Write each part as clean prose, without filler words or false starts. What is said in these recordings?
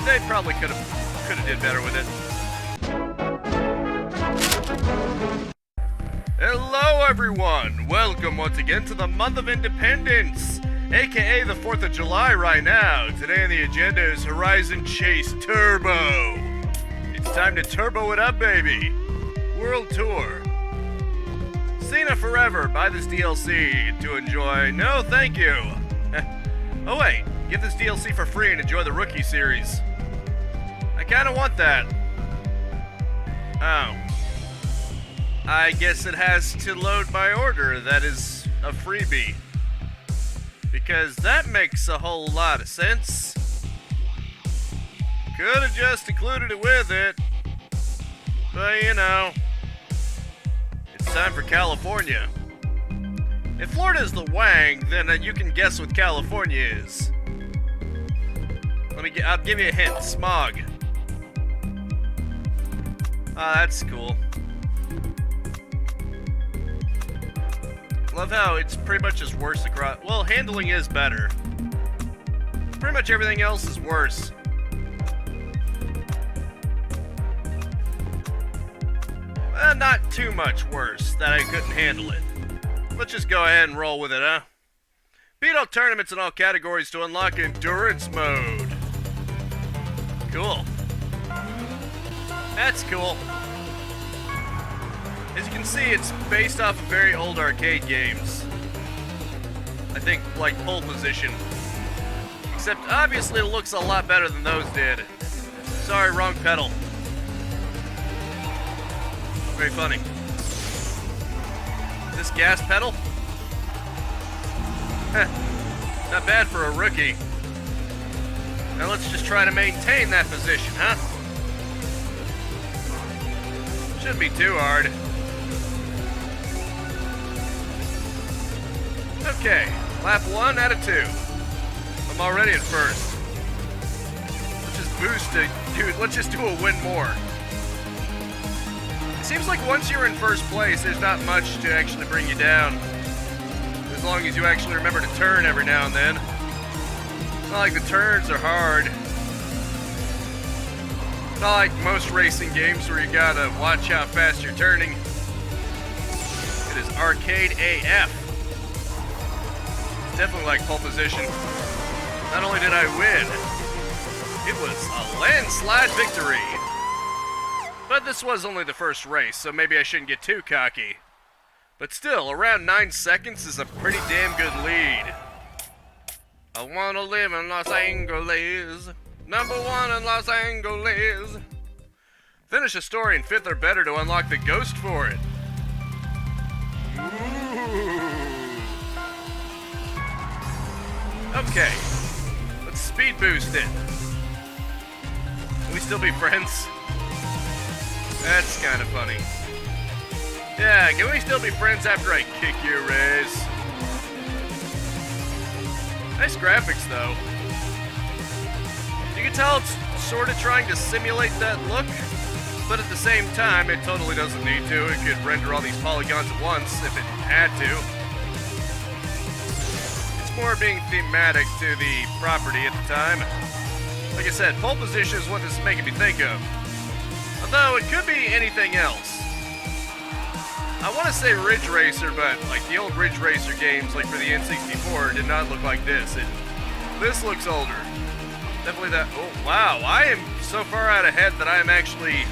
they probably could have did better with it. Hello everyone! Welcome once again to the month of Independence, aka the 4th of July right now. Today on the agenda is Horizon Chase Turbo. It's time to turbo it up, baby. World Tour. Cena Forever. Buy this DLC to enjoy. No, thank you. Oh wait, get this DLC for free and enjoy the Rookie series. I kinda want that. Oh. I guess it has to load by order. That is a freebie. Because that makes a whole lot of sense. Could have just included it with it. But you know, it's time for California. If Florida's the Wang, then you can guess what California is. I'll give you a hint. Smog. Ah, that's cool. Love how it's pretty much just worse across. Well, handling is better. Pretty much everything else is worse. Well, not too much worse that I couldn't handle it. Let's just go ahead and roll with it, huh? Beat all tournaments in all categories to unlock endurance mode. Cool. That's cool. As you can see, it's based off of very old arcade games. I think, like Pole Position. Except, obviously, it looks a lot better than those did. Sorry, wrong pedal. Very funny. This gas pedal? Heh. Not bad for a rookie. Now let's just try to maintain that position, huh? Shouldn't be too hard. Okay, lap 1 out of 2. I'm already at first. Let's just boost it. Dude, let's just do a win more. It seems like once you're in first place, there's not much to actually bring you down. As long as you actually remember to turn every now and then. It's not like the turns are hard. It's not like most racing games where you gotta watch how fast you're turning. It is arcade AF. Definitely like Pole Position. Not only did I win, it was a landslide victory. But this was only the first race, so maybe I shouldn't get too cocky. But still, around 9 seconds is a pretty damn good lead. I wanna live in Los Angeles. #1 in Los Angeles. Finish a story in 5th or better to unlock the ghost for it. Ooh. Okay, let's speed boost it. Can we still be friends? That's kind of funny. Yeah, can we still be friends after I kick your ass? Nice graphics, though. You can tell it's sort of trying to simulate that look, but at the same time, it totally doesn't need to. It could render all these polygons at once if it had to. More being thematic to the property at the time. Like I said, Pole Position is what this is making me think of. Although it could be anything else. I want to say Ridge Racer, but like the old Ridge Racer games, like for the N64, did not look like this. This looks older. Definitely that. Oh wow! I am so far out ahead that I am actually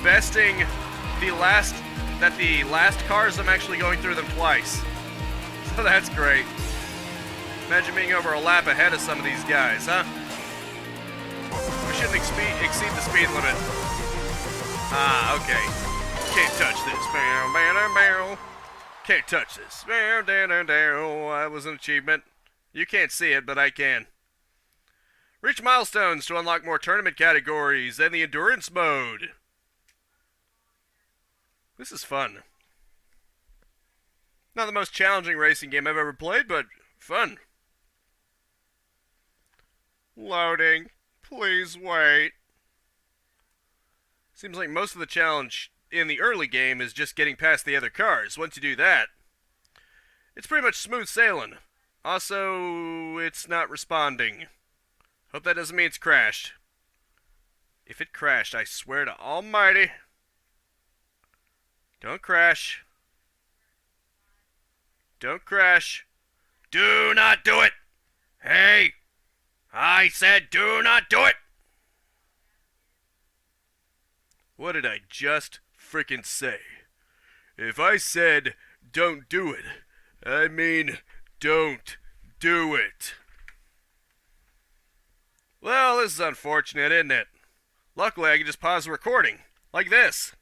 besting the last cars. I'm actually going through them twice. So that's great. Imagine being over a lap ahead of some of these guys, huh? We shouldn't exceed the speed limit. Ah, okay. Can't touch this. Can't touch this. That was an achievement. You can't see it, but I can. Reach milestones to unlock more tournament categories and the endurance mode. This is fun. Not the most challenging racing game I've ever played, but fun. Loading. Please wait. Seems like most of the challenge in the early game is just getting past the other cars. Once you do that, it's pretty much smooth sailing. Also, it's not responding. Hope that doesn't mean it's crashed. If it crashed, I swear to Almighty. Don't crash. Don't crash. Do not do it! Hey! I said do not do it! What did I just frickin' say? If I said don't do it, I mean don't do it. Well, this is unfortunate, isn't it? Luckily, I can just pause the recording, like this.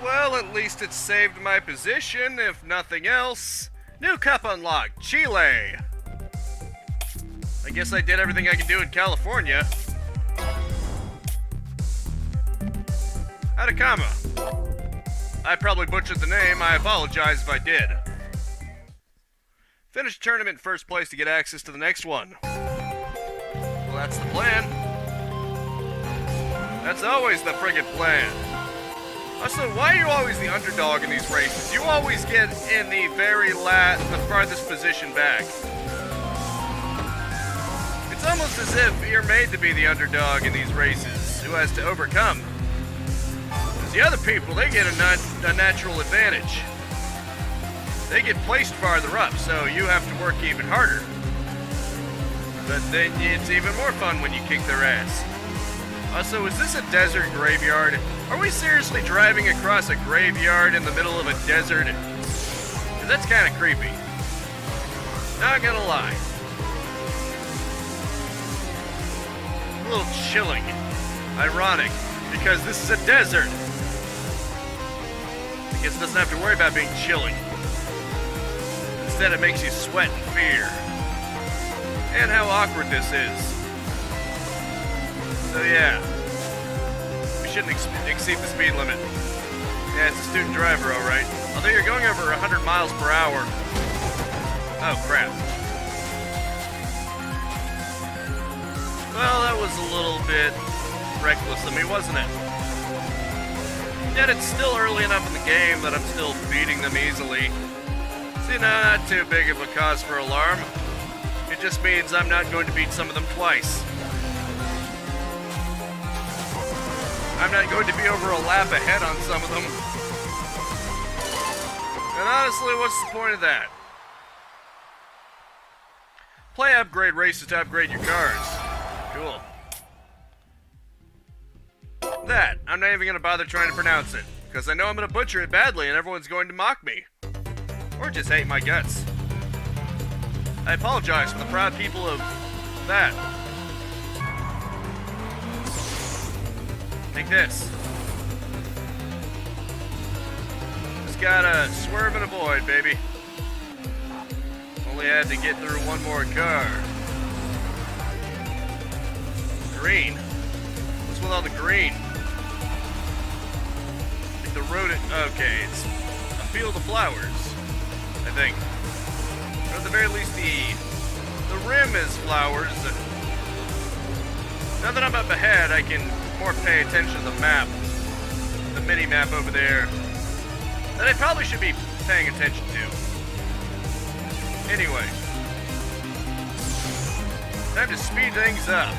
Well, at least it saved my position, if nothing else. New cup unlocked, Chile. I guess I did everything I could do in California. Atacama. I probably butchered the name, I apologize if I did. Finish the tournament in first place to get access to the next one. Well, that's the plan. That's always the friggin' plan. Also, why are you always the underdog in these races? You always get in the the farthest position back. It's almost as if you're made to be the underdog in these races, who has to overcome. Because the other people, they get a natural advantage. They get placed farther up, so you have to work even harder. But then it's even more fun when you kick their ass. Also, is this a desert graveyard? Are we seriously driving across a graveyard in the middle of a desert? 'Cause that's kind of creepy. Not gonna lie. A little chilling. Ironic, because this is a desert. I guess it doesn't have to worry about being chilling. Instead, it makes you sweat in fear. And how awkward this is. So yeah, we shouldn't exceed the speed limit. Yeah, it's a student driver, alright. Although you're going over 100 miles per hour. Oh, crap. Well, that was a little bit reckless of me, wasn't it? Yet it's still early enough in the game that I'm still beating them easily. See, not too big of a cause for alarm. It just means I'm not going to beat some of them twice. I'm not going to be over a lap ahead on some of them. And honestly, what's the point of that? Play upgrade races to upgrade your cars. Cool. That, I'm not even going to bother trying to pronounce it, because I know I'm going to butcher it badly and everyone's going to mock me. Or just hate my guts. I apologize for the proud people of that. Take this. Just gotta swerve and avoid, baby. Only had to get through one more car. Green? What's with all the green? Like the road. Okay, it's a field of flowers, I think. Or at the very least, the rim is flowers. Now that I'm up ahead, I can more pay attention to the map, the mini-map over there, that I probably should be paying attention to. Anyway, time to speed things up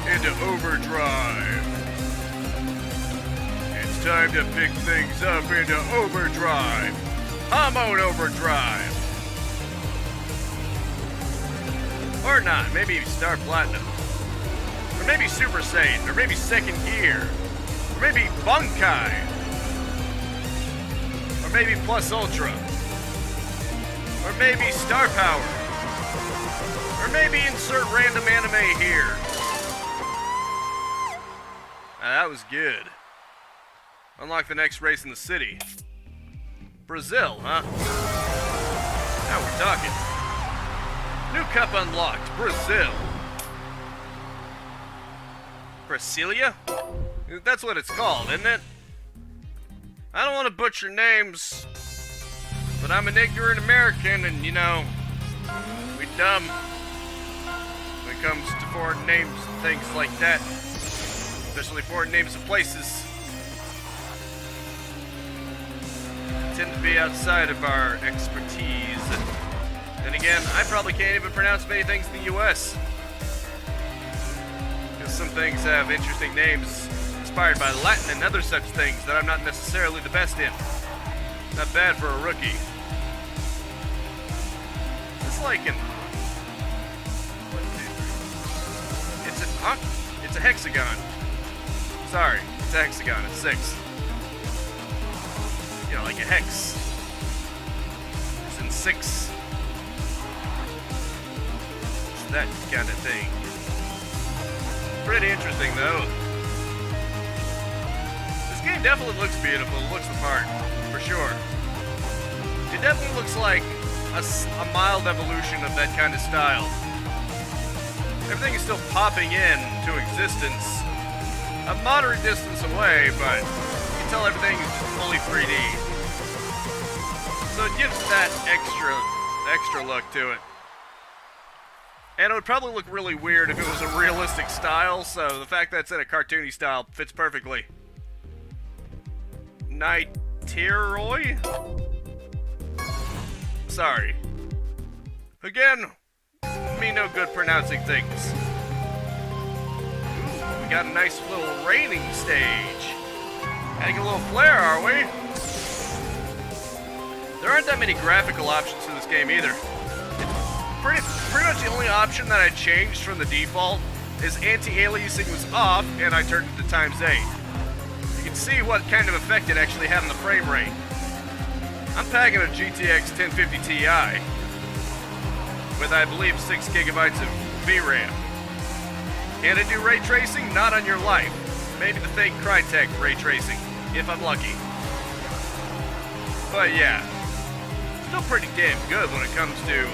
into overdrive. It's time to pick things up into overdrive. I'm on overdrive. Or not, maybe Star Platinum. Or maybe Super Saiyan, or maybe Second Gear, or maybe Bunkai, or maybe Plus Ultra, or maybe Star Power, or maybe insert random anime here. That was good. Unlock the next race in the city. Brazil, huh? Now we're talking. New cup unlocked, Brazil. Brasilia? That's what it's called, isn't it? I don't want to butcher names, but I'm an ignorant American, and you know, we dumb when it comes to foreign names and things like that, especially foreign names of places. Tend to be outside of our expertise. Then again, I probably can't even pronounce many things in the U.S. some things have interesting names inspired by Latin and other such things that I'm not necessarily the best in. Not bad for a rookie. It's like an... It's a hexagon. Sorry, it's a hexagon. It's 6. You know, like a hex. It's in 6. It's that kind of thing. Pretty interesting, though. This game definitely looks beautiful. It looks the part, for sure. It definitely looks like a mild evolution of that kind of style. Everything is still popping into existence a moderate distance away, but you can tell everything is just fully 3D. So it gives that extra look to it. And it would probably look really weird if it was a realistic style, so the fact that it's in a cartoony style fits perfectly. Niteroi? Sorry. Again, me no good pronouncing things. Ooh, we got a nice little raining stage. Adding a little flair, are we? There aren't that many graphical options in this game either. Pretty much the only option that I changed from the default is anti-aliasing was off and I turned it to ×8. You can see what kind of effect it actually had on the frame rate. I'm packing a GTX 1050 Ti with, I believe, 6 gigabytes of VRAM. Can it do ray tracing? Not on your life. Maybe the fake Crytek ray tracing, if I'm lucky. But yeah, still pretty damn good when it comes to,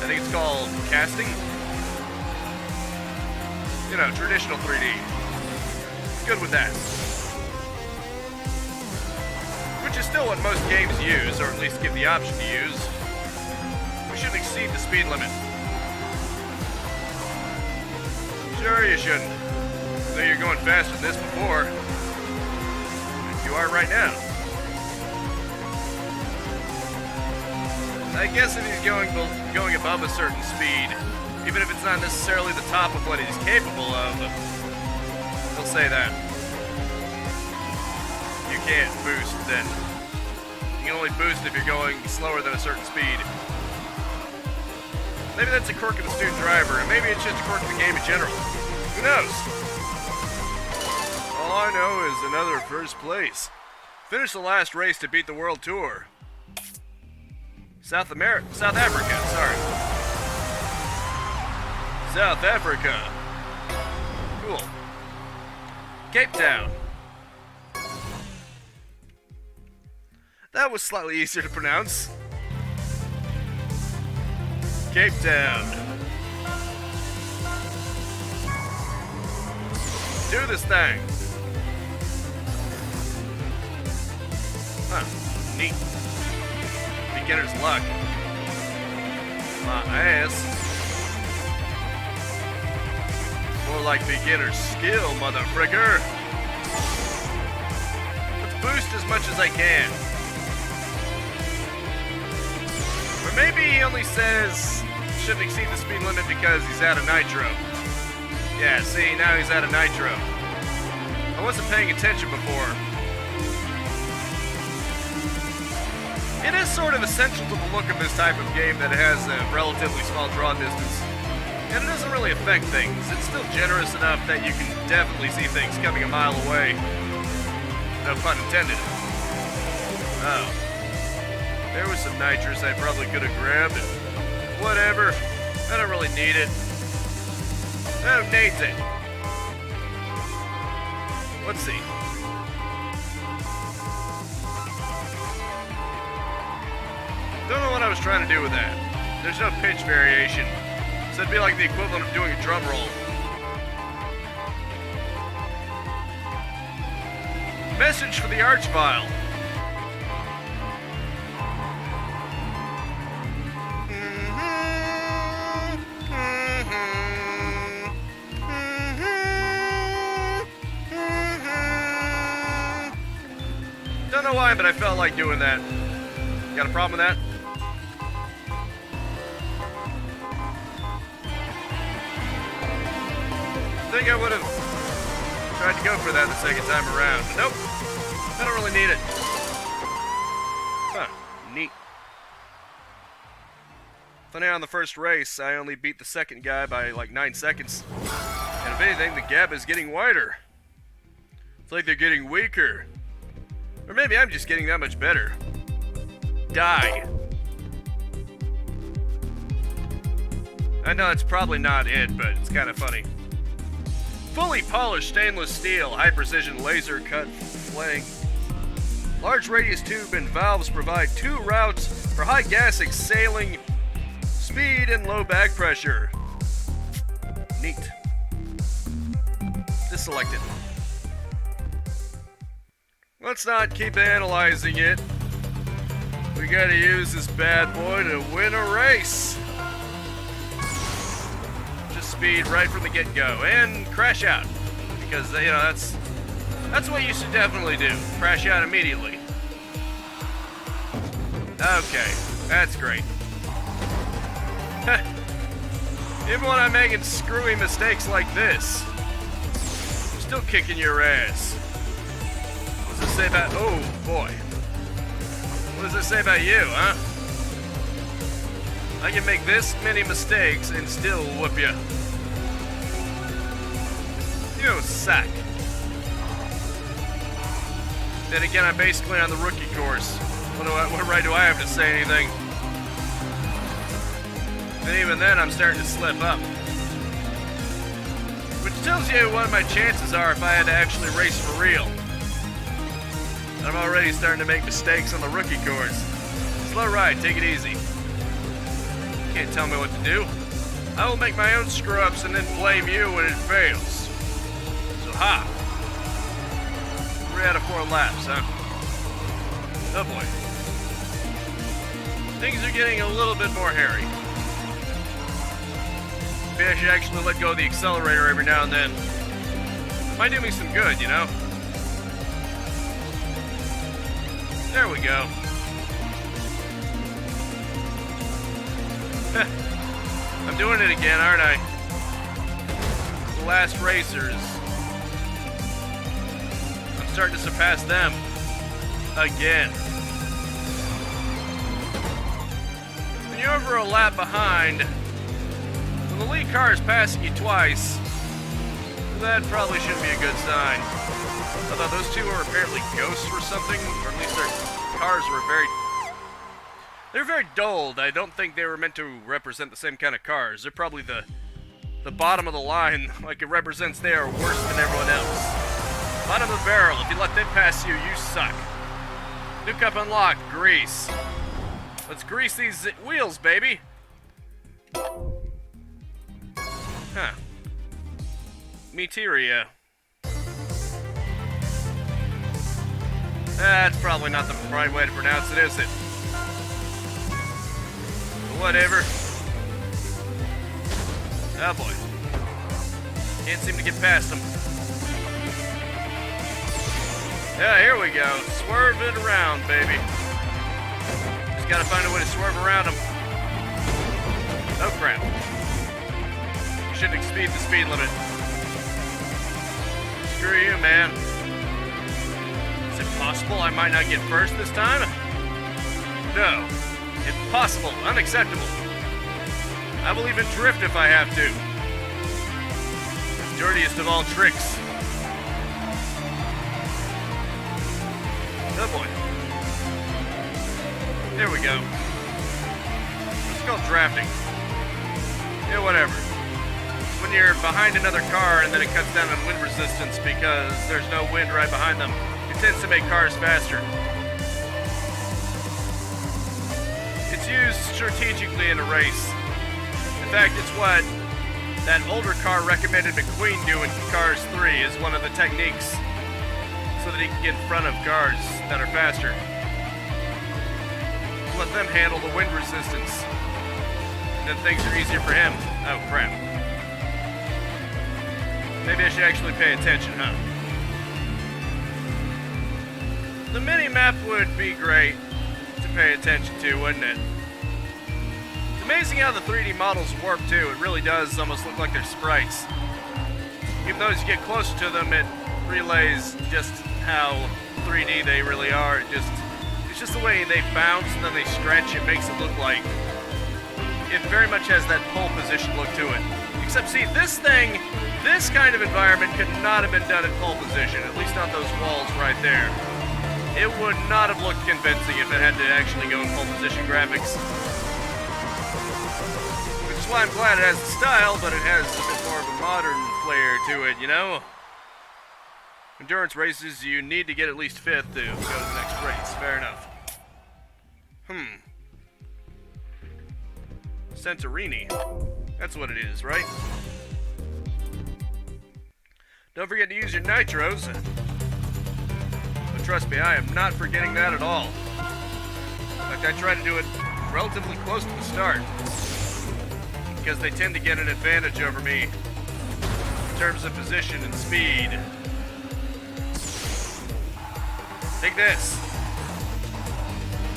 I think it's called casting. You know, traditional 3D. Good with that. Which is still what most games use, or at least give the option to use. We shouldn't exceed the speed limit. Sure you shouldn't. I know you're going faster than this before. You are right now. I guess if he's going above a certain speed, even if it's not necessarily the top of what he's capable of, he'll say that. You can't boost then. You can only boost if you're going slower than a certain speed. Maybe that's a quirk of the student driver, and maybe it's just a quirk of the game in general. Who knows? All I know is another first place. Finished the last race to beat the World Tour. South Africa, sorry. South Africa. Cool. Cape Town. That was slightly easier to pronounce. Cape Town. Do this thing. Huh. Neat. Beginner's luck. My ass. More like beginner's skill, motherfricker. Let's boost as much as I can. Or maybe he only says shouldn't exceed the speed limit because he's out of nitro. Yeah, see, now he's out of nitro. I wasn't paying attention before. It is sort of essential to the look of this type of game that it has a relatively small draw distance. And it doesn't really affect things. It's still generous enough that you can definitely see things coming a mile away. No pun intended. Oh. There was some nitrous I probably could have grabbed. Whatever. I don't really need it. Who needs it? Let's see. Don't know what I was trying to do with that. There's no pitch variation. So it'd be like the equivalent of doing a drum roll. Message for the arch file. Don't know why, but I felt like doing that. Got a problem with that? I think I would have tried to go for that the second time around. But nope. I don't really need it. Huh. Neat. Funny how on the first race, I only beat the second guy by like 9 seconds. And if anything, the gap is getting wider. It's like they're getting weaker. Or maybe I'm just getting that much better. Die. I know it's probably not it, but it's kind of funny. Fully polished stainless steel, high precision laser cut flaying. Large radius tube and valves provide 2 routes for high gas exhaling speed and low back pressure. Neat. Deselected. Let's not keep analyzing it. We gotta use this bad boy to win a race. Just speed right from the get-go and crash out. Because, you know, that's what you should definitely do. Crash out immediately. Okay, that's great. Even when I'm making screwy mistakes like this, I'm still kicking your ass. What does it say about... Oh, boy. What does it say about you, huh? I can make this many mistakes and still whoop you. You suck. Then again, I'm basically on the rookie course. What right do I have to say anything? And even then, I'm starting to slip up. Which tells you what my chances are if I had to actually race for real. I'm already starting to make mistakes on the rookie course. Slow ride, take it easy. Can't tell me what to do. I will make my own screw-ups and then blame you when it fails. So, ha! 3 out of 4 laps, huh? Oh boy. Things are getting a little bit more hairy. Maybe I should actually let go of the accelerator every now and then. Might do me some good, you know? There we go. I'm doing it again, aren't I? The last racers. I'm starting to surpass them. Again. When you're over a lap behind, when the lead car is passing you twice, that probably shouldn't be a good sign. Although those two are apparently ghosts or something, or at least their cars were they're very dulled. I don't think they were meant to represent the same kind of cars. They're probably the bottom of the line, like it represents they are worse than everyone else. Bottom of the barrel, if you let them pass you, you suck. New cup unlocked, grease. Let's grease these wheels, baby. Huh. Materia. That's probably not the right way to pronounce it, is it? But whatever. Oh boy. Can't seem to get past them. Yeah, here we go. Swerve it around, baby. Just gotta find a way to swerve around them. Oh crap. Shouldn't exceed the speed limit. Screw you, man. Is it possible I might not get first this time? No. Impossible. Unacceptable. I will even drift if I have to. Dirtiest of all tricks. Oh boy. There we go. It's called drafting. Yeah, whatever. When you're behind another car and then it cuts down on wind resistance because there's no wind right behind them, it tends to make cars faster. It's used strategically in a race. In fact, it's what that older car recommended McQueen do in Cars 3 is one of the techniques so that he can get in front of cars that are faster. Let them handle the wind resistance. And then things are easier for him. Oh, crap. Maybe I should actually pay attention, huh? The mini-map would be great to pay attention to, wouldn't it? It's amazing how the 3D models warp, too. It really does almost look like they're sprites. Even though as you get closer to them, it relays just how 3D they really are. It's just the way they bounce and then they stretch. It makes it look like it very much has that pole position look to it. Except, see, this kind of environment could not have been done in pole position. At least not those walls right there. It would not have looked convincing if it had to actually go in pole position graphics. Which is why I'm glad it has the style, but it has a bit more of a modern flair to it, you know? Endurance races, you need to get at least 5th to go to the next race. Fair enough. Santorini. That's what it is, right? Don't forget to use your nitros. But trust me, I am not forgetting that at all. In fact, I try to do it relatively close to the start, because they tend to get an advantage over me in terms of position and speed. Take this.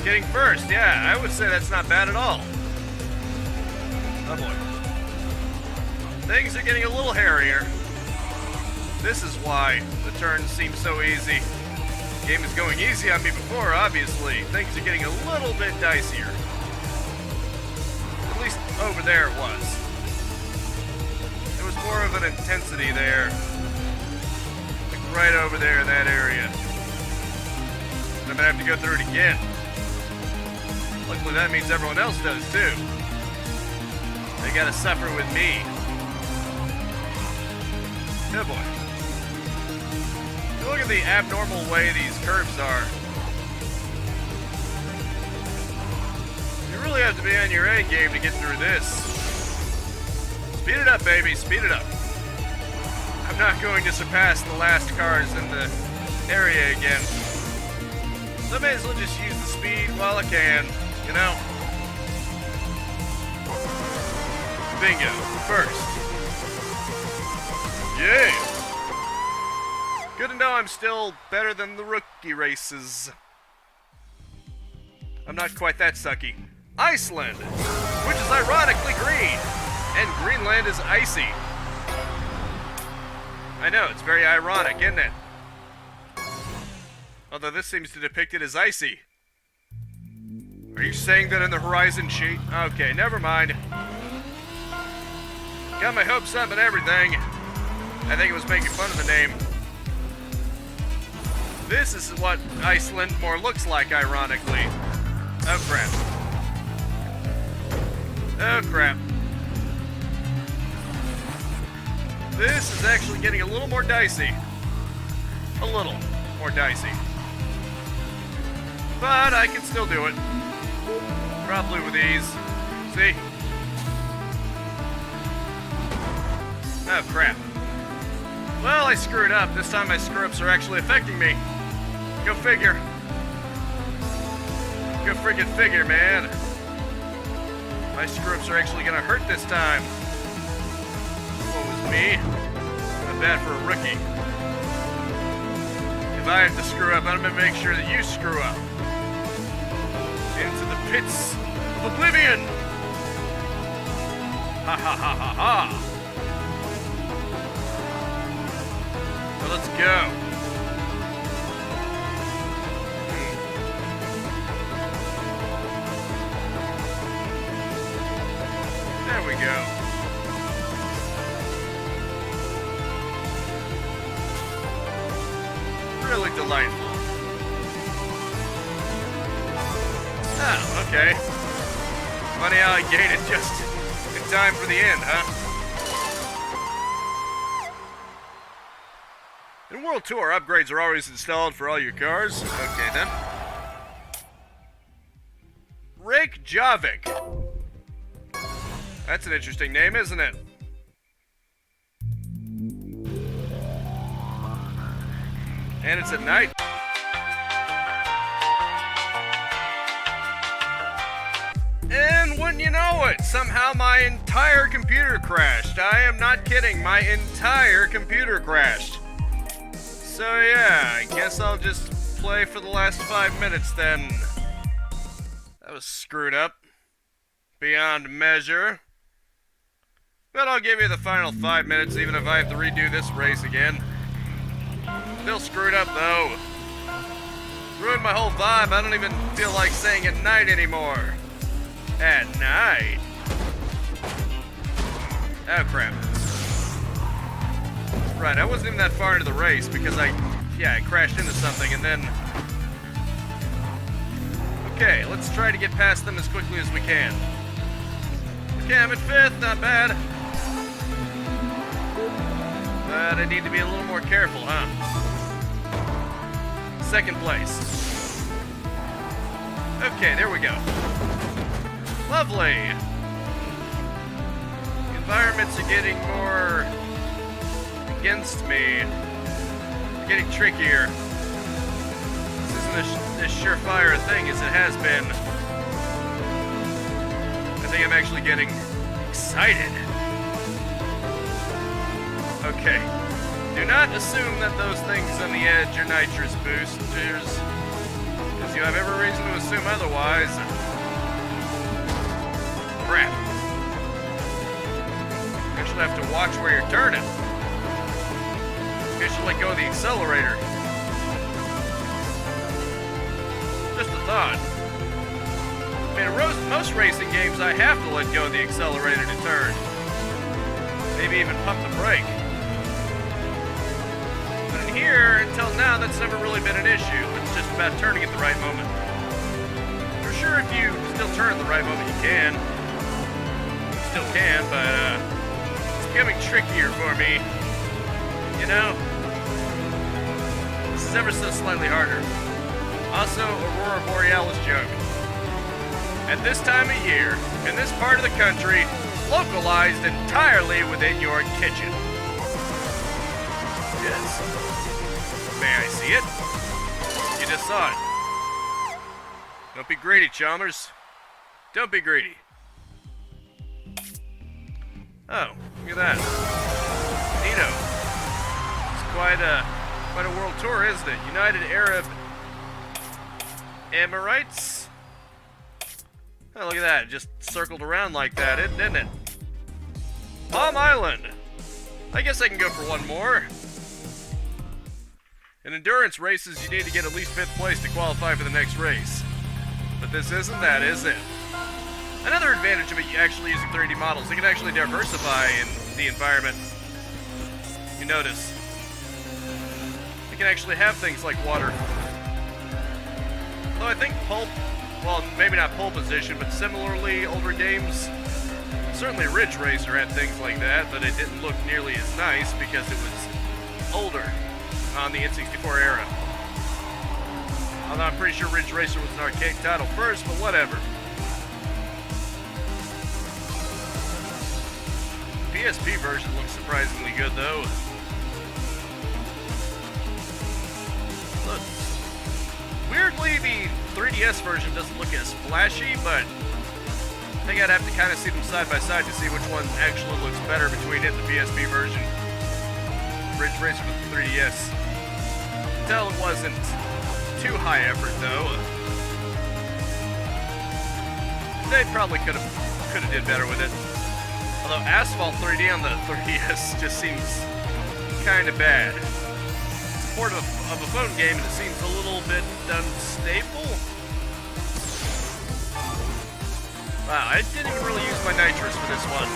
Getting first, yeah, I would say that's not bad at all. Oh boy. Things are getting a little hairier. This is why the turns seem so easy. The game is going easy on me before, obviously. Things are getting a little bit dicier. At least over there it was. There was more of an intensity there. Like right over there in that area. I'm gonna have to go through it again. Luckily that means everyone else does too. They gotta suffer with me. Oh boy. Look at the abnormal way these curves are. You really have to be on your A game to get through this. Speed it up, baby, speed it up. I'm not going to surpass the last cars in the area again. So I may as well just use the speed while I can, you know? Bingo. First. Yeah! Good to know I'm still better than the rookie races. I'm not quite that sucky. Iceland, which is ironically green, and Greenland is icy. I know, it's very ironic, isn't it? Although this seems to depict it as icy. Are you saying that in the horizon sheet? Okay, never mind. Got my hopes up and everything. I think it was making fun of the name. This is what Iceland more looks like, ironically. Oh crap. Oh crap. This is actually getting a little more dicey. A little more dicey. But I can still do it. Probably with ease. See? Oh crap. Well, I screwed up. This time my screw-ups are actually affecting me. Go figure. Go friggin' figure, man. My screw-ups are actually gonna hurt this time. What was me? Not bad for a rookie. If I have to screw up, I'm gonna make sure that you screw up. Into the pits of oblivion! Ha ha ha ha ha! So let's go. There we go. Really delightful. Oh, okay. Funny how I gained it just in time for the end, huh? In World Tour, upgrades are always installed for all your cars. Okay, then. Reykjavik. That's an interesting name, isn't it? And it's at night. And wouldn't you know it, somehow my entire computer crashed. I am not kidding, my entire computer crashed. So yeah, I guess I'll just play for the last 5 minutes then. That was screwed up. Beyond measure. But I'll give you the final 5 minutes, even if I have to redo this race again. Still screwed up, though. Ruined my whole vibe. I don't even feel like saying at night anymore. At night? Oh, crap. Right, I wasn't even that far into the race because I crashed into something and then... Okay, let's try to get past them as quickly as we can. Okay, I'm in 5th, not bad. But I need to be a little more careful, huh? 2nd place. Okay, there we go. Lovely. The environments are getting more against me. They're getting trickier. This isn't as surefire a thing as it has been. I think I'm actually getting excited. Okay. Do not assume that those things on the edge are nitrous boosters, because you have every reason to assume otherwise. Crap. You actually have to watch where you're turning. You should let go of the accelerator. Just a thought. I mean, in most racing games, I have to let go of the accelerator to turn. Maybe even pump the brake. But in here, until now, that's never really been an issue. It's just about turning at the right moment. For sure, if you still turn at the right moment, you can. You still can, but it's becoming trickier for me. You know? This is ever so slightly harder. Also, Aurora Borealis joke. At this time of year, in this part of the country, localized entirely within your kitchen. Yes. May I see it? You just saw it. Don't be greedy, Chalmers. Don't be greedy. Oh, look at that. Neato. It's quite a world tour, isn't it? United Arab Emirates. Oh, look at that. Just circled around like that, didn't it? Palm Island. I guess I can go for one more. In endurance races, you need to get at least 5th place to qualify for the next race. But this isn't that, is it? Another advantage of actually using 3D models, you can actually diversify in the environment. You notice. You can actually have things like water. Though I think well, maybe not pole position, but similarly older games, certainly Ridge Racer had things like that, but it didn't look nearly as nice because it was older on the N64 era. Although I'm pretty sure Ridge Racer was an arcade title first, but whatever. The PSP version looks surprisingly good, though. Look. Weirdly, the 3DS version doesn't look as flashy, but I think I'd have to kind of see them side by side to see which one actually looks better between it and the PSP version. Ridge Racer with the 3DS. Tell it wasn't too high effort, though. They probably could have did better with it. Although Asphalt 3D on the 3DS just seems kind of bad. It's a port of a phone game, and it seems a little bit unstable. Wow, I didn't even really use my nitrous for this one.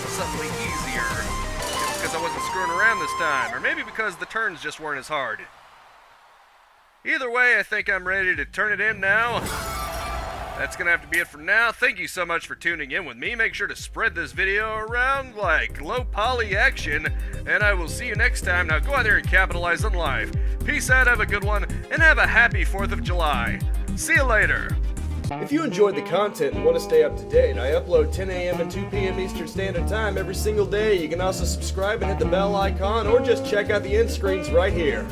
Suddenly easier. It's because I wasn't screwing around this time, or maybe because the turns just weren't as hard. Either way, I think I'm ready to turn it in now. That's gonna have to be it for now. Thank you so much for tuning in with me. Make sure to spread this video around like low poly action, and I will see you next time. Now go out there and capitalize on life. Peace out, have a good one, and have a happy 4th of July. See you later. If you enjoyed the content and want to stay up to date, I upload 10 a.m. and 2 p.m. Eastern Standard Time every single day. You can also subscribe and hit the bell icon, or just check out the end screens right here.